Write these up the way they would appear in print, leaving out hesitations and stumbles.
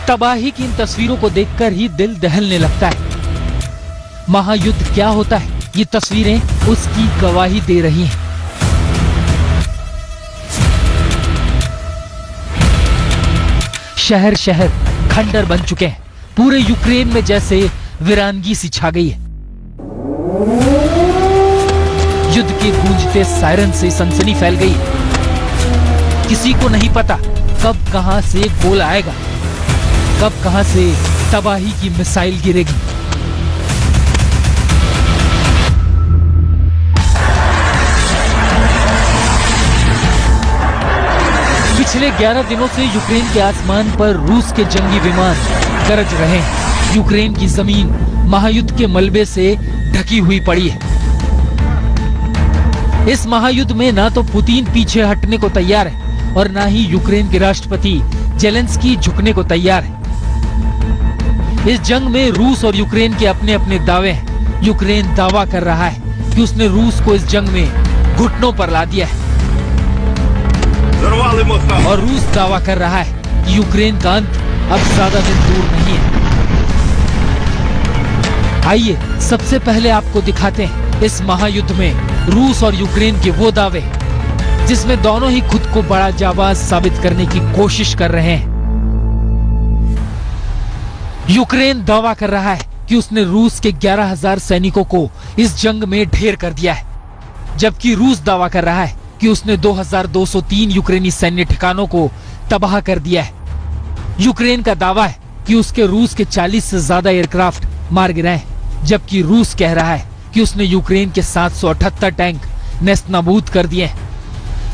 तबाही की इन तस्वीरों को देखकर ही दिल दहलने लगता है। महायुद्ध क्या होता है, ये तस्वीरें उसकी गवाही दे रही हैं। शहर शहर खंडर बन चुके हैं। पूरे यूक्रेन में जैसे वीरानगी सी छा गई है। युद्ध के गूंजते सायरन से सनसनी फैल गई है। किसी को नहीं पता कब कहां से गोला आएगा, कब कहां से तबाही की मिसाइल गिरेगी। पिछले 11 दिनों से यूक्रेन के आसमान पर रूस के जंगी विमान गरज रहे हैं। यूक्रेन की जमीन महायुद्ध के मलबे से ढकी हुई पड़ी है। इस महायुद्ध में ना तो पुतिन पीछे हटने को तैयार है और ना ही यूक्रेन के राष्ट्रपति जेलेंस्की झुकने को तैयार है। इस जंग में रूस और यूक्रेन के अपने अपने दावे हैं। यूक्रेन दावा कर रहा है कि उसने रूस को इस जंग में घुटनों पर ला दिया है और रूस दावा कर रहा है कि यूक्रेन का अंत अब ज्यादा दिन दूर नहीं है। आइए सबसे पहले आपको दिखाते हैं इस महायुद्ध में रूस और यूक्रेन के वो दावे जिसमें दोनों ही खुद को बड़ा जाबाज साबित करने की कोशिश कर रहे हैं। यूक्रेन दावा कर रहा है कि उसने रूस के 11,000 सैनिकों को इस जंग में ढेर कर दिया है, जबकि रूस दावा कर रहा है कि उसने 2,203 यूक्रेनी सैन्य ठिकानों को तबाह कर दिया है। यूक्रेन का दावा है कि उसके रूस के 40 से ज्यादा एयरक्राफ्ट मार गिराए, जबकि रूस कह रहा है कि उसने यूक्रेन के 778 टैंक नेस्तनाबूद कर दिए हैं।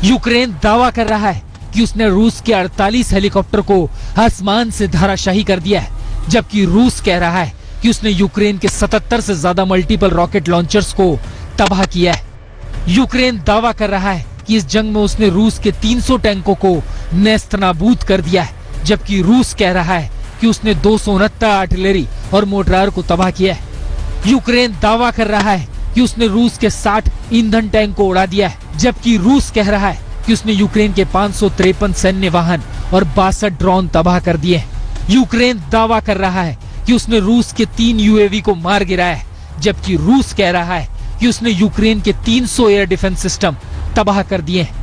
यूक्रेन दावा कर रहा है कि उसने रूस के 48 हेलीकॉप्टर को आसमान से धराशाही कर दिया है, जबकि रूस कह रहा है कि उसने यूक्रेन के 77 से ज्यादा मल्टीपल रॉकेट लॉन्चर्स को तबाह किया है। यूक्रेन दावा कर रहा है कि इस जंग में उसने रूस के 300 टैंकों को नेस्तनाबूद कर दिया है, जबकि रूस कह रहा है कि उसने 269 आर्टिलरी और मोर्टार को तबाह किया है। यूक्रेन दावा कर रहा है कि उसने रूस के 60 ईंधन टैंक को उड़ा दिया है, जबकि रूस कह रहा है कि उसने यूक्रेन के 553 सैन्य वाहन और 62 ड्रोन तबाह कर दिए हैं। यूक्रेन दावा कर रहा है कि उसने रूस के 3 यूएवी को मार गिराया है, जबकि रूस कह रहा है कि उसने यूक्रेन के 300 एयर डिफेंस सिस्टम तबाह कर दिए हैं।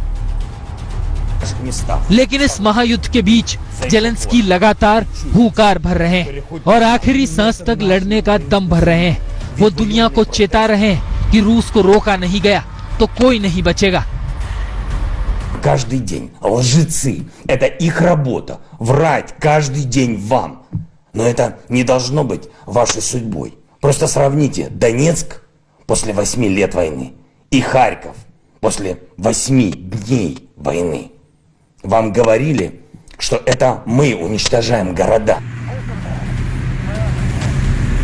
लेकिन इस महायुद्ध के बीच जेलेंस्की लगातार हुंकार भर रहे हैं और आखिरी सांस तक लड़ने का दम भर रहे हैं। वो दुनिया को चेता रहे हैं कि रूस को रोका नहीं गया तो कोई नहीं बचेगा। Каждый день лжецы, это их работа, врать каждый день вам. Но это не должно быть вашей судьбой. Просто сравните Донецк после 8 лет войны и Харьков после 8 дней войны. Вам говорили, что это мы уничтожаем города.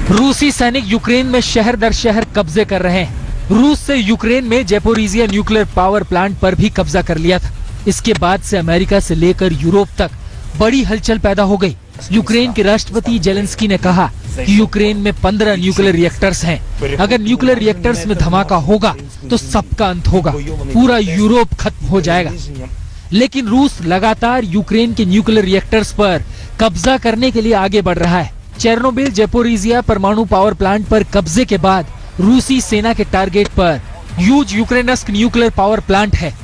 रूसी सैनिक यूक्रेन में शहर दर शहर कब्जे कर रहे हैं। रूस से यूक्रेन में ज़ैपोरिज़िया न्यूक्लियर पावर प्लांट पर भी कब्जा कर लिया था। इसके बाद से अमेरिका से लेकर यूरोप तक बड़ी हलचल पैदा हो गई। यूक्रेन के राष्ट्रपति जेलेंस्की ने कहा कि यूक्रेन में 15 न्यूक्लियर रिएक्टर्स हैं। अगर न्यूक्लियर रिएक्टर्स में धमाका होगा तो सबका अंत होगा, पूरा यूरोप खत्म हो जाएगा। लेकिन रूस लगातार यूक्रेन के न्यूक्लियर रिएक्टर्स पर कब्जा करने के लिए आगे बढ़ रहा है। चेर्नोबिल ज़ैपोरिज़िया परमाणु पावर प्लांट पर कब्जे के बाद रूसी सेना के टारगेट पर यूज यूक्रेनस्क न्यूक्लियर पावर प्लांट है।